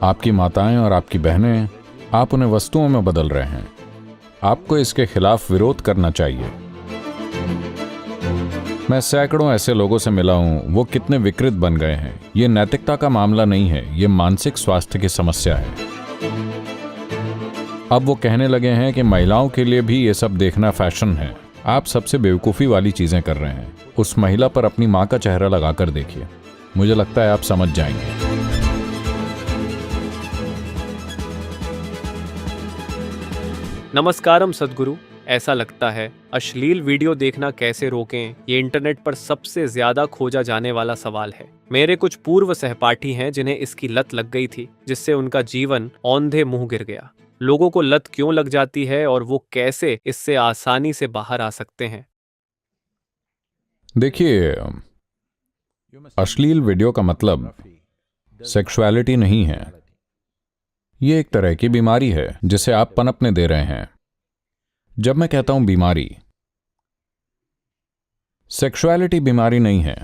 आपकी माताएं और आपकी बहनें, आप उन्हें वस्तुओं में बदल रहे हैं। आपको इसके खिलाफ विरोध करना चाहिए। मैं सैकड़ों ऐसे लोगों से मिला हूं, वो कितने विकृत बन गए हैं। ये नैतिकता का मामला नहीं है, ये मानसिक स्वास्थ्य की समस्या है। अब वो कहने लगे हैं कि महिलाओं के लिए भी ये सब देखना फैशन है। आप सबसे बेवकूफ़ी वाली चीज़ें कर रहे हैं। उस महिला पर अपनी माँ का चेहरा लगाकर देखिए, मुझे लगता है आप समझ जाएंगे। नमस्कारम सद्गुरु। ऐसा लगता है अश्लील वीडियो देखना कैसे रोकें, ये इंटरनेट पर सबसे ज्यादा खोजा जाने वाला सवाल है। मेरे कुछ पूर्व सहपाठी हैं जिन्हें इसकी लत लग गई थी, जिससे उनका जीवन औंधे मुंह गिर गया। लोगों को लत क्यों लग जाती है और वो कैसे इससे आसानी से बाहर आ सकते हैं? देखिए, अश्लील वीडियो का मतलब सेक्सुअलिटी नहीं है। ये एक तरह की बीमारी है जिसे आप पनपने दे रहे हैं। जब मैं कहता हूं बीमारी, सेक्सुअलिटी बीमारी नहीं है।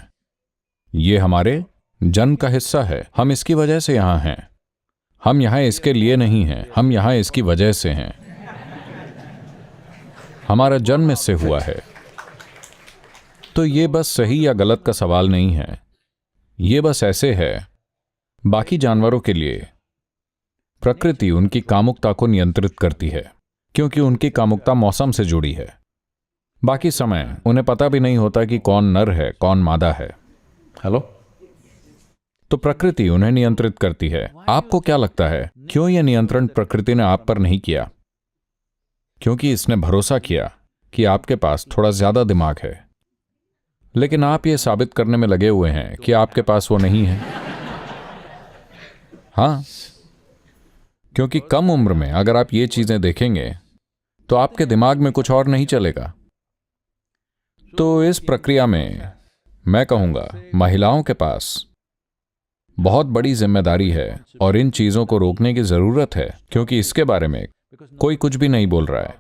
ये हमारे जन्म का हिस्सा है। हम इसकी वजह से यहां हैं। हम यहां इसके लिए नहीं हैं, हम यहां इसकी वजह से हैं। हमारा जन्म इससे हुआ है। तो ये बस सही या गलत का सवाल नहीं है। ये बस ऐसे है। बाकी जानवरों के लिए प्रकृति उनकी कामुकता को नियंत्रित करती है, क्योंकि उनकी कामुकता मौसम से जुड़ी है। बाकी समय उन्हें पता भी नहीं होता कि कौन नर है, कौन मादा है। हेलो? तो प्रकृति उन्हें नियंत्रित करती है। आपको क्या लगता है, क्यों यह नियंत्रण प्रकृति ने आप पर नहीं किया? क्योंकि इसने भरोसा किया कि आपके पास थोड़ा ज्यादा दिमाग है। लेकिन आप यह साबित करने में लगे हुए हैं कि आपके पास वो नहीं है। हां, क्योंकि कम उम्र में अगर आप ये चीजें देखेंगे तो आपके दिमाग में कुछ और नहीं चलेगा। तो इस प्रक्रिया में मैं कहूंगा महिलाओं के पास बहुत बड़ी जिम्मेदारी है और इन चीजों को रोकने की जरूरत है, क्योंकि इसके बारे में कोई कुछ भी नहीं बोल रहा है।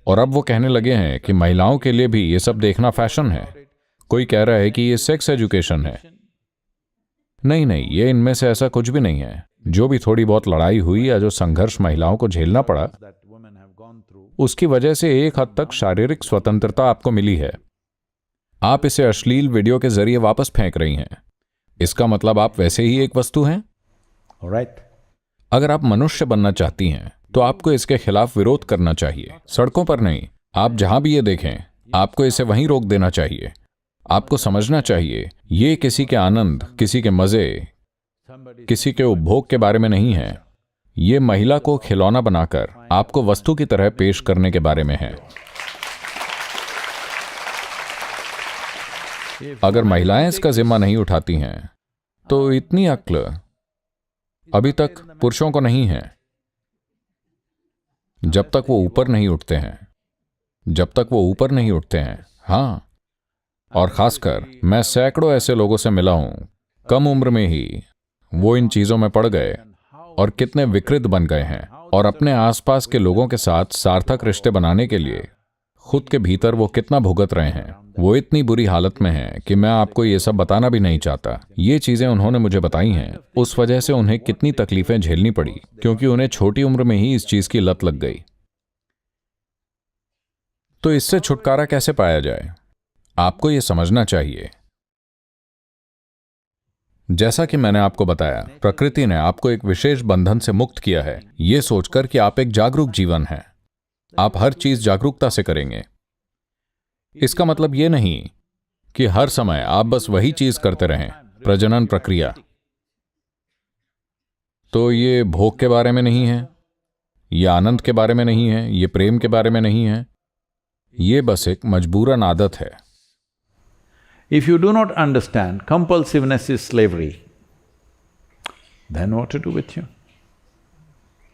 और अब वो कहने लगे हैं कि महिलाओं के लिए भी ये सब देखना फैशन है। कोई कह रहा है कि ये सेक्स एजुकेशन है। नहीं नहीं, ये इनमें से ऐसा कुछ भी नहीं है। जो भी थोड़ी बहुत लड़ाई हुई या जो संघर्ष महिलाओं को झेलना पड़ा, उसकी वजह से एक हद तक शारीरिक स्वतंत्रता आपको मिली है। आप इसे अश्लील वीडियो के जरिए वापस फेंक रही हैं। इसका मतलब आप वैसे ही एक वस्तु हैं। Alright. अगर आप मनुष्य बनना चाहती हैं तो आपको इसके खिलाफ विरोध करना चाहिए। सड़कों पर नहीं, आप जहां भी ये देखें, आपको इसे वहीं रोक देना चाहिए। आपको समझना चाहिए, ये किसी के आनंद, किसी के मजे, किसी के उपभोग के बारे में नहीं है। ये महिला को खिलौना बनाकर आपको वस्तु की तरह पेश करने के बारे में है। अगर महिलाएं इसका जिम्मा नहीं उठाती हैं तो इतनी अक्ल अभी तक पुरुषों को नहीं है। जब तक वो ऊपर नहीं उठते हैं, जब तक वो ऊपर नहीं उठते हैं। हां, और खासकर मैं सैकड़ों ऐसे लोगों से मिला हूं, कम उम्र में ही वो इन चीजों में पड़ गए और कितने विकृत बन गए हैं। और अपने आसपास के लोगों के साथ सार्थक रिश्ते बनाने के लिए खुद के भीतर वो कितना भुगत रहे हैं। वो इतनी बुरी हालत में हैं कि मैं आपको ये सब बताना भी नहीं चाहता। ये चीजें उन्होंने मुझे बताई हैं। उस वजह से उन्हें कितनी तकलीफें झेलनी पड़ी, क्योंकि उन्हें छोटी उम्र में ही इस चीज की लत लग गई। तो इससे छुटकारा कैसे पाया जाए, आपको ये समझना चाहिए। जैसा कि मैंने आपको बताया, प्रकृति ने आपको एक विशेष बंधन से मुक्त किया है, ये सोचकर कि आप एक जागरूक जीवन हैं। आप हर चीज जागरूकता से करेंगे। इसका मतलब यह नहीं कि हर समय आप बस वही चीज करते रहें। प्रजनन प्रक्रिया तो ये भोग के बारे में नहीं है, ये आनंद के बारे में नहीं है, ये प्रेम के बारे में नहीं है। ये बस एक मजबूरन आदत है। If you do not understand compulsiveness is slavery, then what to do with you?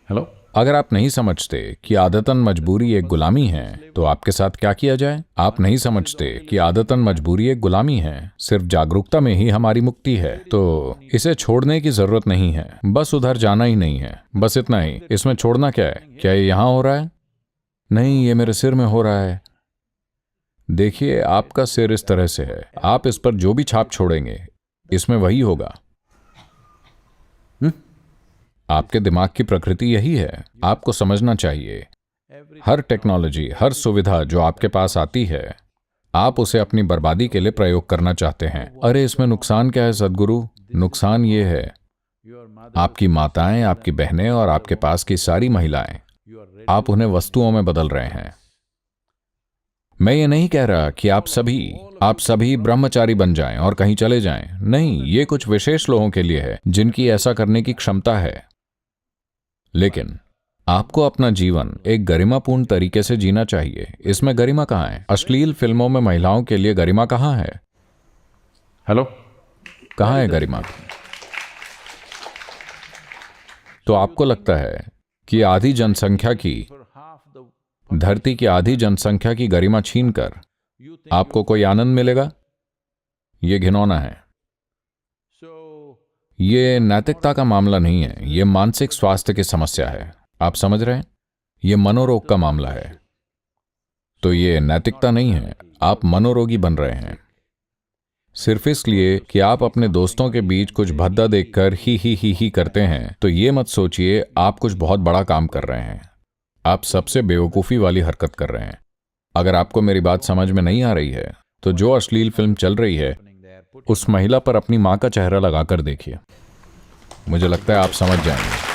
Hello? अगर आप नहीं समझते कि आदतन मजबूरी एक गुलामी है तो आपके साथ क्या किया जाए? आप नहीं समझते कि आदतन मजबूरी एक गुलामी है, सिर्फ जागरूकता में ही हमारी मुक्ति है। तो इसे छोड़ने की जरूरत नहीं है, बस उधर जाना ही नहीं है, बस इतना ही। इसमें छोड़ना क्या है? क्या ये यहां हो रहा है? नहीं, ये मेरे सिर में हो रहा है। देखिए, आपका सिर इस तरह से है, आप इस पर जो भी छाप छोड़ेंगे इसमें वही होगा। आपके दिमाग की प्रकृति यही है, आपको समझना चाहिए। हर टेक्नोलॉजी, हर सुविधा जो आपके पास आती है, आप उसे अपनी बर्बादी के लिए प्रयोग करना चाहते हैं। अरे इसमें नुकसान क्या है सद्गुरु? नुकसान ये है, आपकी माताएं, आपकी बहनें और आपके पास की सारी महिलाएं, आप उन्हें वस्तुओं में बदल रहे हैं। मैं ये नहीं कह रहा कि आप सभी ब्रह्मचारी बन जाएं और कहीं चले जाएं। नहीं, ये कुछ विशेष लोगों के लिए है जिनकी ऐसा करने की क्षमता है। लेकिन आपको अपना जीवन एक गरिमापूर्ण तरीके से जीना चाहिए। इसमें गरिमा कहाँ है? अश्लील फिल्मों में महिलाओं के लिए गरिमा कहाँ है? हेलो, कहाँ है गरिमा? तो आपको लगता है कि आधी जनसंख्या की, धरती की आधी जनसंख्या की गरिमा छीनकर आपको कोई आनंद मिलेगा? यह घिनौना है। ये नैतिकता का मामला नहीं है, यह मानसिक स्वास्थ्य की समस्या है। आप समझ रहे हैं? यह मनोरोग का मामला है। तो ये नैतिकता नहीं है, आप मनोरोगी बन रहे हैं सिर्फ इसलिए कि आप अपने दोस्तों के बीच कुछ भद्दा देखकर ही करते हैं। तो ये मत सोचिए आप कुछ बहुत बड़ा काम कर रहे हैं। आप सबसे बेवकूफ़ी वाली हरकत कर रहे हैं। अगर आपको मेरी बात समझ में नहीं आ रही है तो जो अश्लील फिल्म चल रही है उस महिला पर अपनी मां का चेहरा लगाकर देखिए, मुझे लगता है आप समझ जाएंगे।